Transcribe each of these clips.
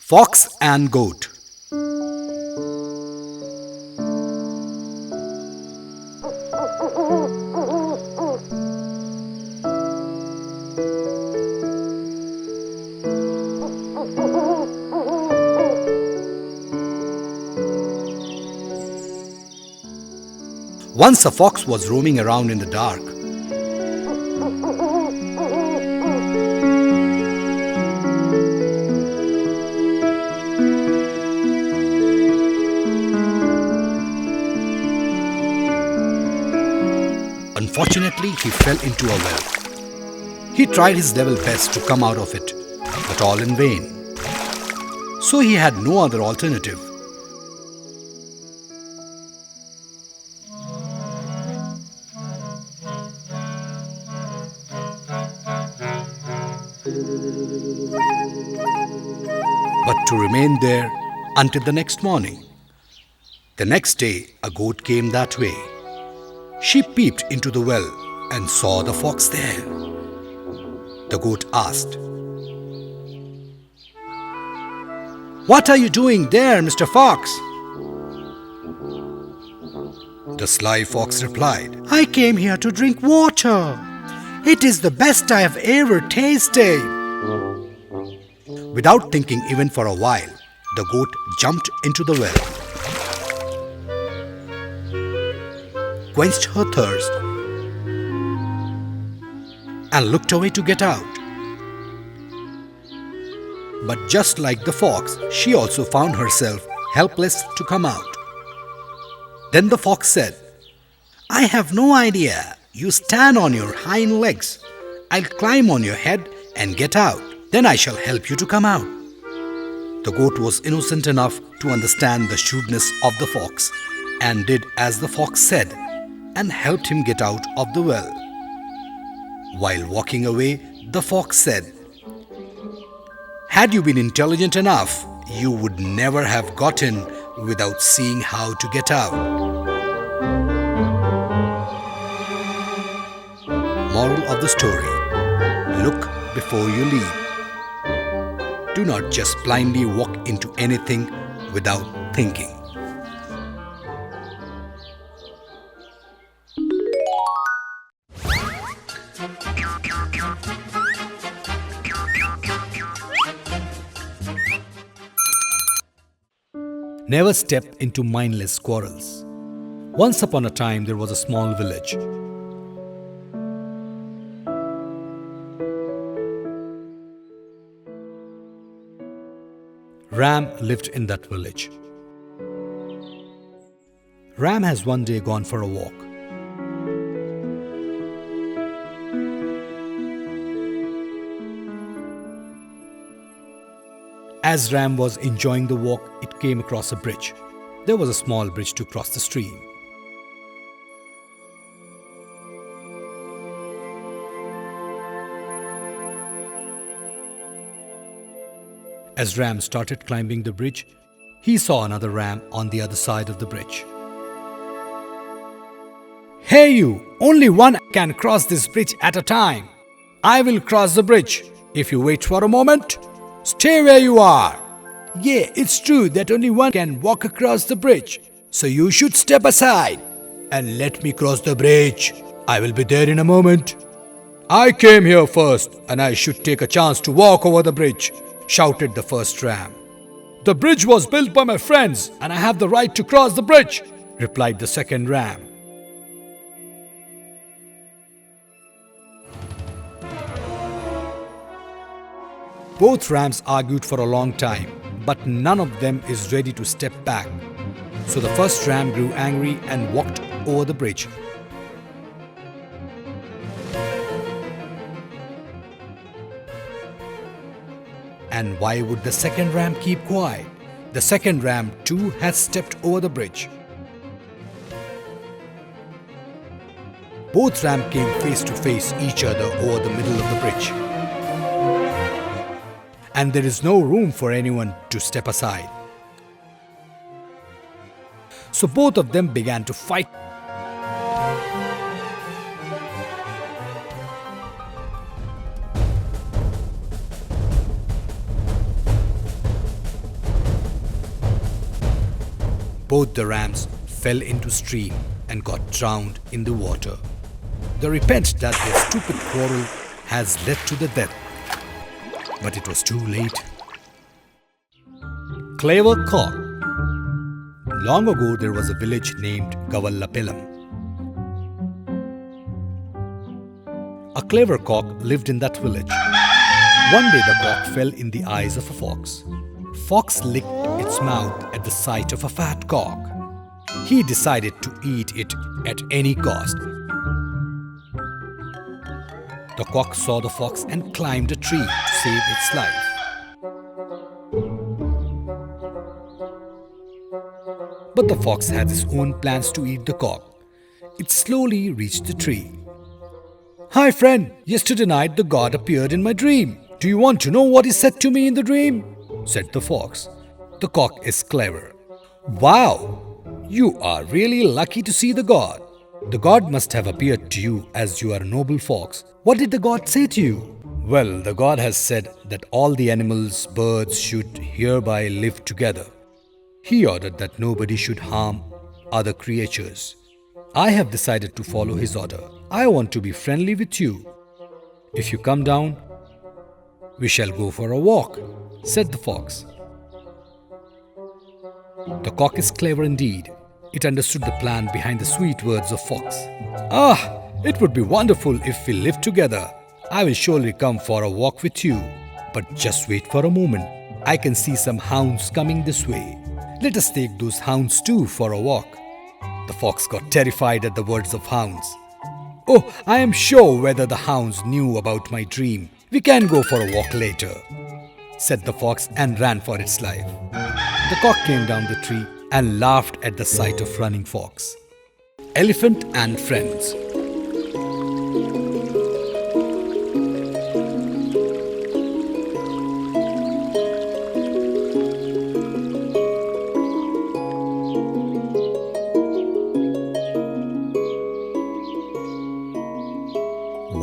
Fox and Goat. Once a fox was roaming around in the dark. Unfortunately, he fell into a well. He tried his level best to come out of it, but all in vain. So he had no other alternative. But to remain there until the next morning. The next day, a goat came that way. She peeped into the well and saw the fox there. The goat asked, "What are you doing there, Mr. Fox?" The sly fox replied, "I came here to drink water. It is the best I have ever tasted." Without thinking even for a while, the goat jumped into the well, quenched her thirst, and looked away to get out. But just like the fox, she also found herself helpless to come out. Then the fox said, "I have no idea. You stand on your hind legs. I'll climb on your head and get out. Then I shall help you to come out." The goat was innocent enough to understand the shrewdness of the fox and did as the fox said and helped him get out of the well. While walking away, the fox said, "Had you been intelligent enough, you would never have got in without seeing how to get out." Moral of the story: look before you leap. Do not just blindly walk into anything without thinking. Never step into mindless quarrels. Once upon a time, there was a small village. Ram lived in that village. Ram has one day gone for a walk. As Ram was enjoying the walk, it came across a bridge. There was a small bridge to cross the stream. As Ram started climbing the bridge, he saw another ram on the other side of the bridge. "Hey you! Only one can cross this bridge at a time. I will cross the bridge. If you wait for a moment, stay where you are. Yeah, it's true that only one can walk across the bridge. So you should step aside and let me cross the bridge. I will be there in a moment. I came here first and I should take a chance to walk over the bridge," shouted the first ram. "The bridge was built by my friends and I have the right to cross the bridge," replied the second ram. Both rams argued for a long time, but none of them is ready to step back. So the first ram grew angry and walked over the bridge. And why would the second ram keep quiet? The second ram too has stepped over the bridge. Both rams came face to face each other over the middle of the bridge. And there is no room for anyone to step aside. So both of them began to fight. Both the rams fell into stream and got drowned in the water. They repent that their stupid quarrel has led to the death. But it was too late. Clever Cock. Long ago there was a village named Gavallapelam. A clever cock lived in that village. One day the cock fell in the eyes of a fox. Fox licked its mouth at the sight of a fat cock. He decided to eat it at any cost. The cock saw the fox and climbed a tree to save its life. But the fox had its own plans to eat the cock. It slowly reached the tree. "Hi friend, yesterday night the god appeared in my dream. Do you want to know what he said to me in the dream?" said the fox. The cock is clever. "Wow, you are really lucky to see the god. The god must have appeared to you as you are a noble fox. What did the god say to you?" "Well, the god has said that all the animals, birds should hereby live together. He ordered that nobody should harm other creatures. I have decided to follow his order. I want to be friendly with you. If you come down, we shall go for a walk," said the fox. The cock is clever indeed. It understood the plan behind the sweet words of fox. "Ah, it would be wonderful if we lived together. I will surely come for a walk with you. But just wait for a moment. I can see some hounds coming this way. Let us take those hounds too for a walk." The fox got terrified at the words of hounds. "Oh, I am sure whether the hounds knew about my dream. We can go for a walk later," said the fox and ran for its life. The cock came down the tree and laughed at the sight of running fox. Elephant and Friends.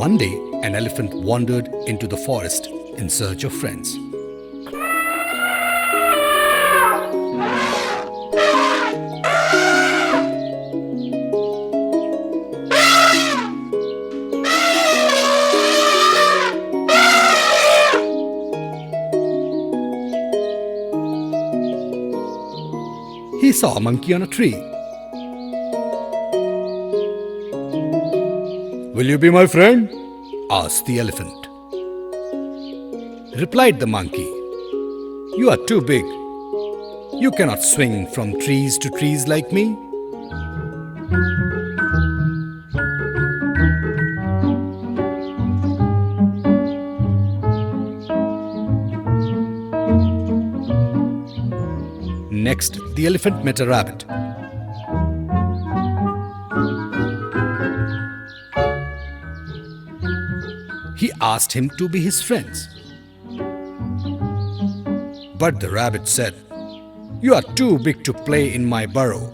One day, an elephant wandered into the forest in search of friends. He saw a monkey on a tree. "Will you be my friend?" asked the elephant. Replied the monkey, "You are too big. You cannot swing from trees to trees like me." Next, the elephant met a rabbit. He asked him to be his friends. But the rabbit said, "You are too big to play in my burrow."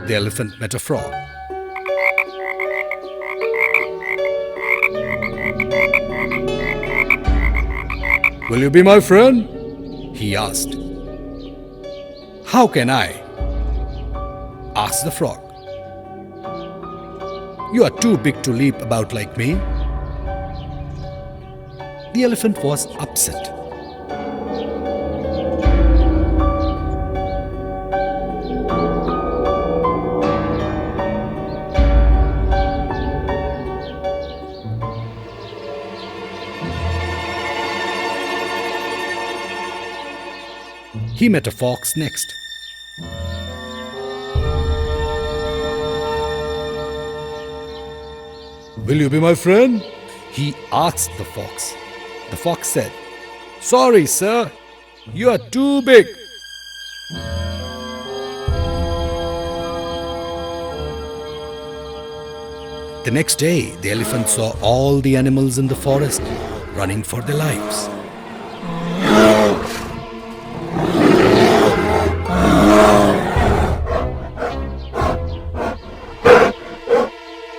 The elephant met a frog. "Will you be my friend?" he asked. "How can I?" asked the frog. "You are too big to leap about like me." The elephant was upset. He met a fox next. "Will you be my friend?" he asked the fox. The fox said, "Sorry, sir, you are too big." The next day, the elephant saw all the animals in the forest running for their lives.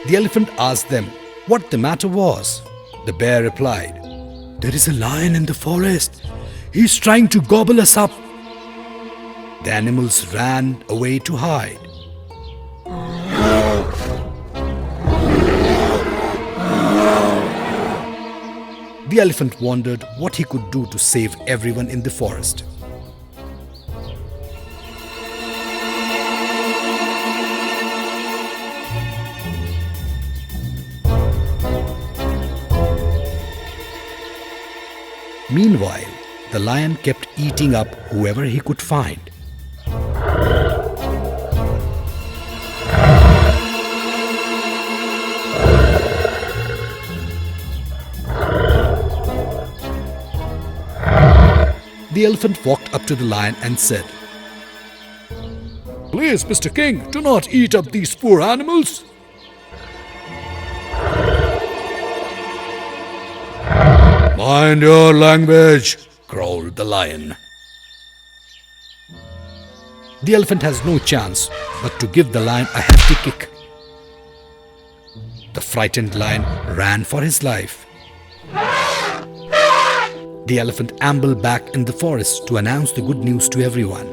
The elephant asked them what the matter was. The bear replied, There is a lion in the forest. He's trying to gobble us up. The animals ran away to hide. The elephant wondered what he could do to save everyone in the forest. Meanwhile, the lion kept eating up whoever he could find. The elephant walked up to the lion and said, "Please, Mr. King, do not eat up these poor animals." "Mind your language," growled the lion. The elephant has no chance but to give the lion a hefty kick. The frightened lion ran for his life. The elephant ambled back in the forest to announce the good news to everyone.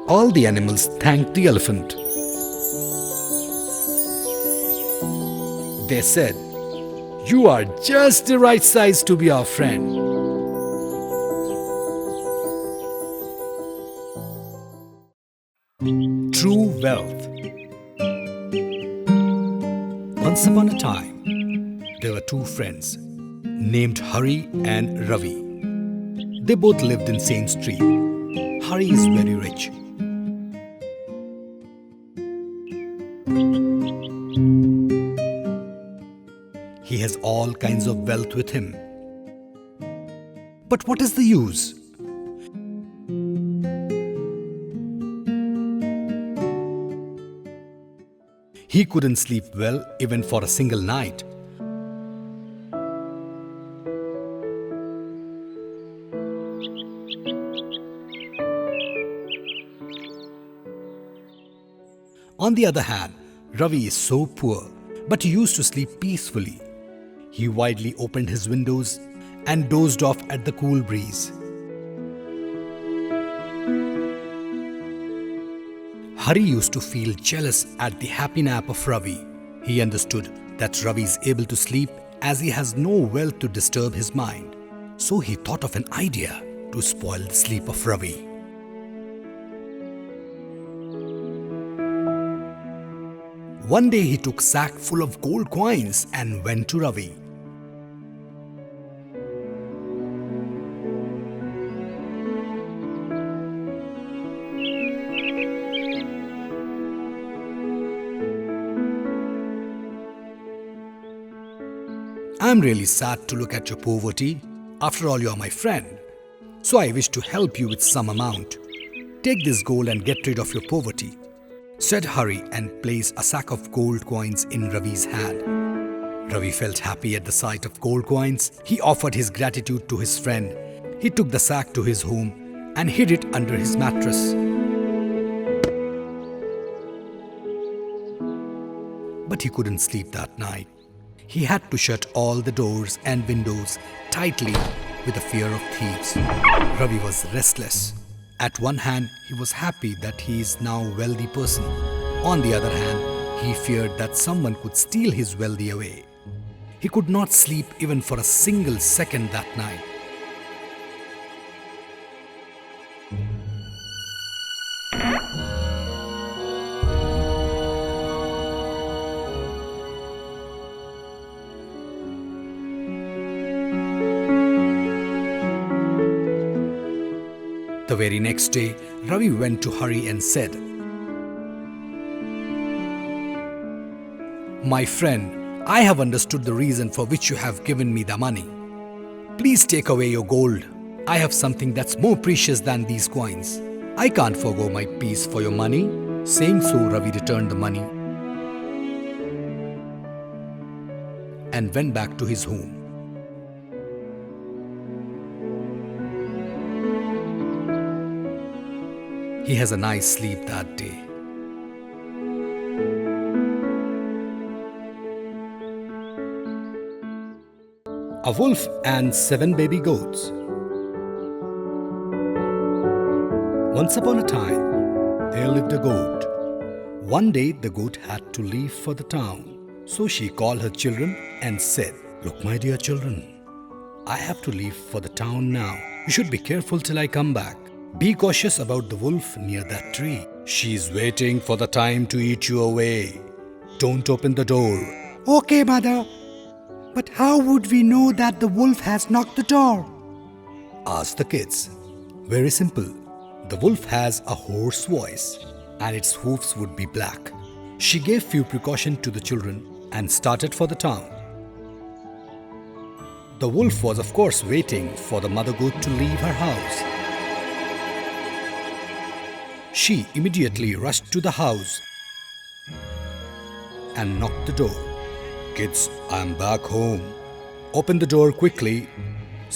All the animals thanked the elephant. They said, "You are just the right size to be our friend." True wealth. Once upon a time, there were two friends named Hari and Ravi. They both lived in same street. Hari is very rich. He has all kinds of wealth with him. But what is the use? He couldn't sleep well even for a single night. On the other hand, Ravi is so poor, but he used to sleep peacefully. He widely opened his windows and dozed off at the cool breeze. Hari used to feel jealous at the happy nap of Ravi. He understood that Ravi is able to sleep as he has no wealth to disturb his mind. So he thought of an idea to spoil the sleep of Ravi. One day he took a sack full of gold coins and went to Ravi. "I'm really sad to look at your poverty. After all, you are my friend. So I wish to help you with some amount. Take this gold and get rid of your poverty," said Hari and placed a sack of gold coins in Ravi's hand. Ravi felt happy at the sight of gold coins. He offered his gratitude to his friend. He took the sack to his home and hid it under his mattress. But he couldn't sleep that night. He had to shut all the doors and windows tightly with the fear of thieves. Ravi was restless. At one hand, he was happy that he is now a wealthy person. On the other hand, he feared that someone could steal his wealth away. He could not sleep even for a single second that night. The very next day, Ravi went to Hari and said, "My friend, I have understood the reason for which you have given me the money. Please take away your gold. I have something that's more precious than these coins. I can't forgo my peace for your money." Saying so, Ravi returned the money and went back to his home. He has a nice sleep that day. A wolf and 7 baby goats. Once upon a time, there lived a goat. One day, the goat had to leave for the town. So she called her children and said, "Look, my dear children, I have to leave for the town now. You should be careful till I come back. Be cautious about the wolf near that tree. She's waiting for the time to eat you away. Don't open the door." Okay, mother. But how would we know that the wolf has knocked the door? Asked the kids. Very simple. The wolf has a hoarse voice and its hoofs would be black. She gave few precautions to the children and started for the town. The wolf was of course waiting for the mother goat to leave her house. She immediately rushed to the house and knocked the door. "Kids, I'm back home. Open the door quickly,"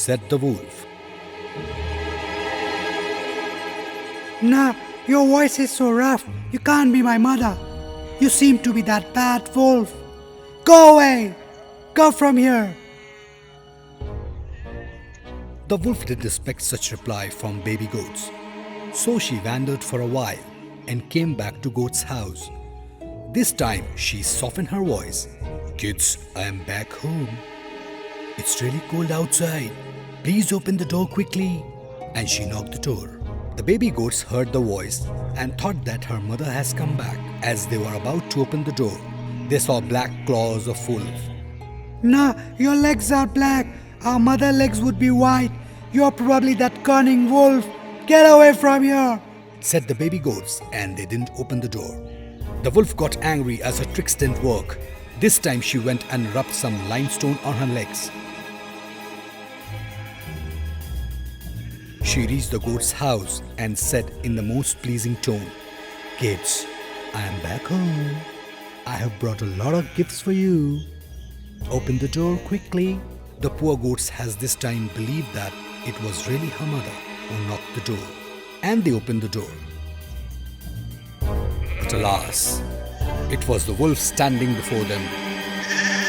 said the wolf. Nah, your voice is so rough. You can't be my mother. You seem to be that bad wolf. Go away. Go from here. The wolf didn't expect such reply from baby goats. So she wandered for a while and came back to Goat's house. This time she softened her voice. "Kids, I am back home. It's really cold outside. Please open the door quickly." And she knocked the door. The baby goats heard the voice and thought that her mother has come back. As they were about to open the door, they saw black claws of wolf. Nah, your legs are black. Our mother legs would be white. You're probably that cunning wolf. Get away from here, said the baby goats, and they didn't open the door. The wolf got angry as her tricks didn't work. This time she went and rubbed some limestone on her legs. She reached the goat's house and said in the most pleasing tone, "Kids, I am back home. I have brought a lot of gifts for you. Open the door quickly." The poor goats has this time believed that it was really her mother who knocked the door, and they opened the door. But alas, it was the wolf standing before them.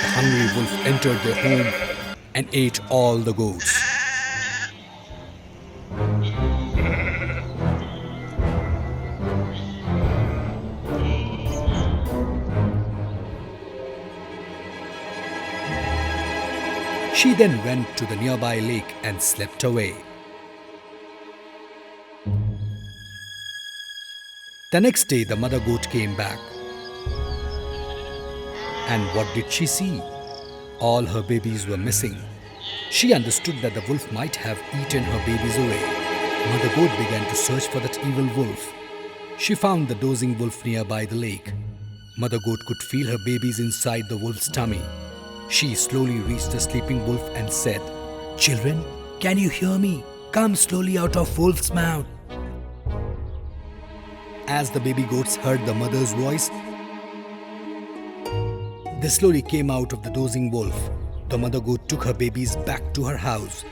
The hungry wolf entered their home and ate all the goats. She then went to the nearby lake and slept away. The next day, the mother goat came back. And what did she see? All her babies were missing. She understood that the wolf might have eaten her babies away. Mother goat began to search for that evil wolf. She found the dozing wolf nearby the lake. Mother goat could feel her babies inside the wolf's tummy. She slowly reached the sleeping wolf and said, "Children, can you hear me? Come slowly out of wolf's mouth." As the baby goats heard the mother's voice, they slowly came out of the dozing wolf. The mother goat took her babies back to her house.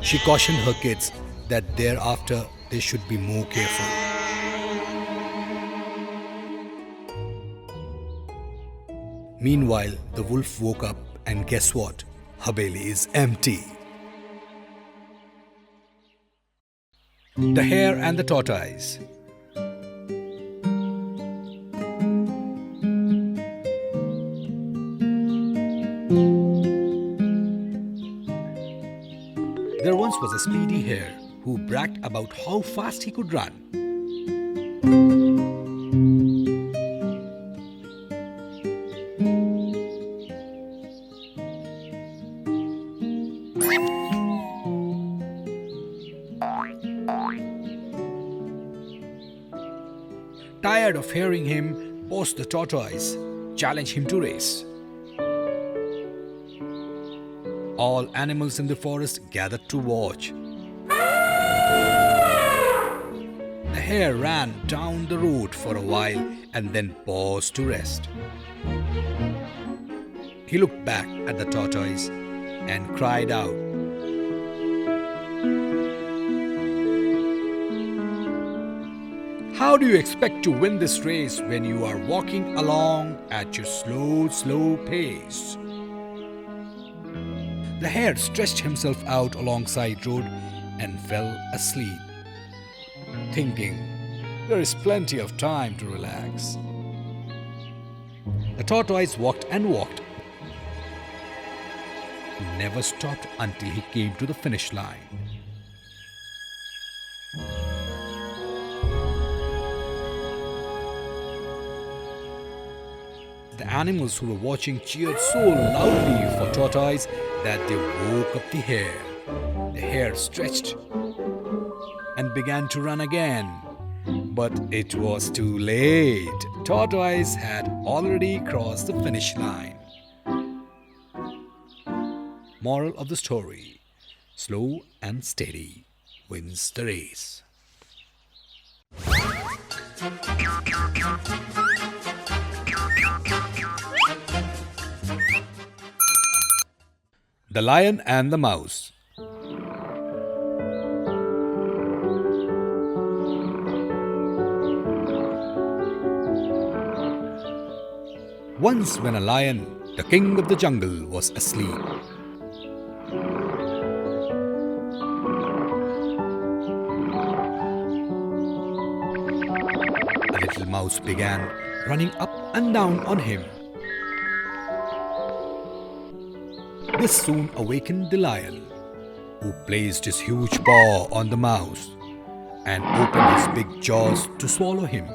She cautioned her kids that thereafter they should be more careful. Meanwhile, the wolf woke up and guess what? Her belly is empty. The Hare and the Tortoise. There once was a speedy hare who bragged about how fast he could run. Tired of hearing him boast, the tortoise challenged him to race. All animals in the forest gathered to watch. The hare ran down the road for a while and then paused to rest. He looked back at the tortoise and cried out, How do you expect to win this race when you are walking along at your slow pace? The hare stretched himself out alongside road and fell asleep, thinking there is plenty of time to relax. The tortoise walked and walked, never stopped until he came to the finish line. The animals who were watching cheered so loudly for Tortoise that they woke up the hare. The hare stretched and began to run again. But it was too late. Tortoise had already crossed the finish line. Moral of the story: slow and steady wins the race. The Lion and the Mouse. Once when a lion, the king of the jungle, was asleep, a little mouse began running up and down on him. This soon awakened the lion, who placed his huge paw on the mouse and opened his big jaws to swallow him.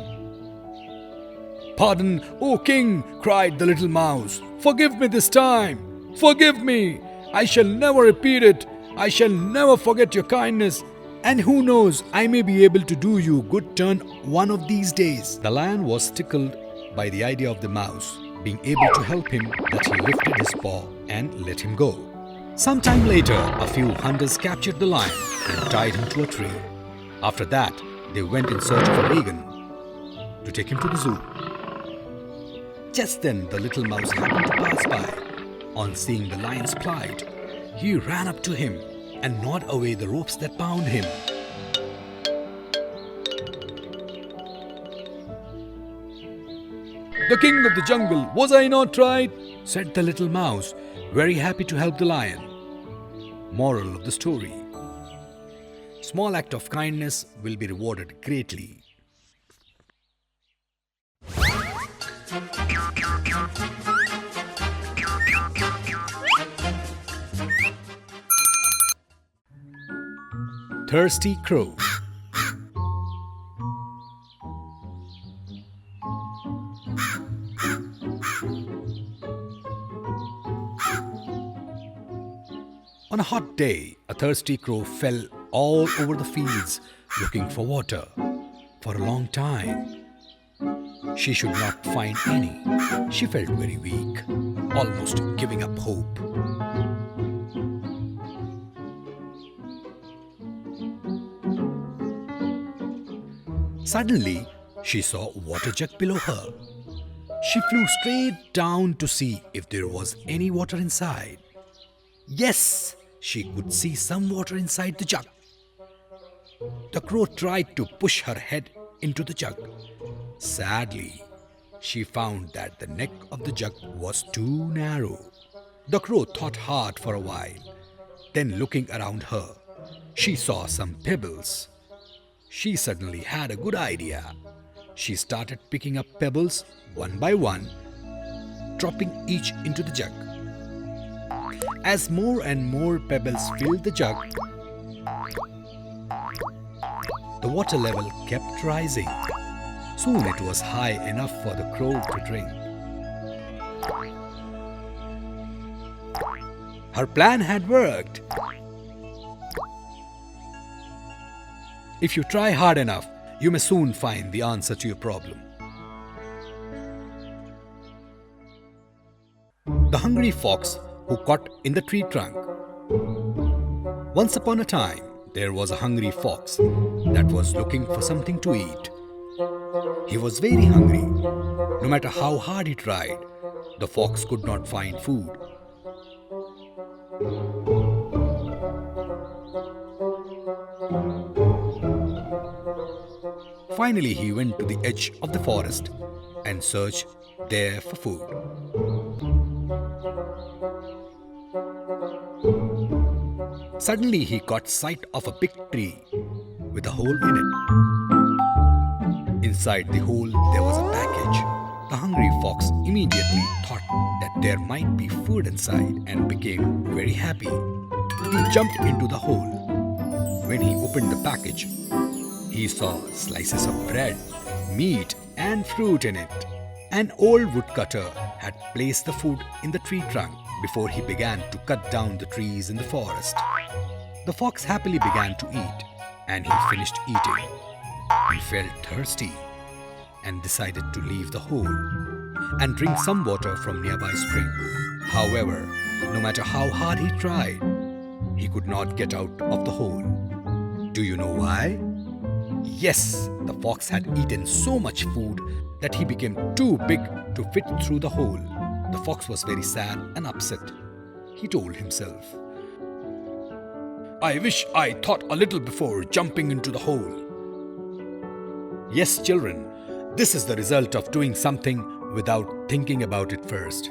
"Pardon, O king!" cried the little mouse. "Forgive me this time! Forgive me! I shall never repeat it! I shall never forget your kindness! And who knows, I may be able to do you good turn one of these days." The lion was tickled by the idea of the mouse being able to help him, that he lifted his paw and let him go. Sometime later, a few hunters captured the lion and tied him to a tree. After that, they went in search of a wagon to take him to the zoo. Just then, the little mouse happened to pass by. On seeing the lion's plight, he ran up to him and gnawed away the ropes that bound him. "The king of the jungle, was I not right?" said the little mouse, very happy to help the lion. Moral of the story: small act of kindness will be rewarded greatly. Thirsty Crow. On a hot day, a thirsty crow fell all over the fields looking for water. For a long time, she should not find any. She felt very weak, almost giving up hope. Suddenly, she saw a water jug below her. She flew straight down to see if there was any water inside. Yes, she could see some water inside the jug. The crow tried to push her head into the jug. Sadly, she found that the neck of the jug was too narrow. The crow thought hard for a while. Then, looking around her, she saw some pebbles. She suddenly had a good idea. She started picking up pebbles one by one, dropping each into the jug. As more and more pebbles filled the jug, the water level kept rising. Soon it was high enough for the crow to drink. Her plan had worked. If you try hard enough, you may soon find the answer to your problem. The hungry fox who caught in the tree trunk. Once upon a time, there was a hungry fox that was looking for something to eat. He was very hungry. No matter how hard he tried, the fox could not find food. Finally, he went to the edge of the forest and searched there for food. Suddenly, he caught sight of a big tree with a hole in it. Inside the hole, there was a package. The hungry fox immediately thought that there might be food inside and became very happy. He jumped into the hole. When he opened the package, he saw slices of bread, meat, and fruit in it. An old woodcutter had placed the food in the tree trunk before he began to cut down the trees in the forest. The fox happily began to eat, and he finished eating. He felt thirsty and decided to leave the hole and drink some water from nearby spring. However, no matter how hard he tried, he could not get out of the hole. Do you know why? Yes, the fox had eaten so much food that he became too big to fit through the hole. The fox was very sad and upset. He told himself, "I wish I thought a little before jumping into the hole." Yes, children, this is the result of doing something without thinking about it first.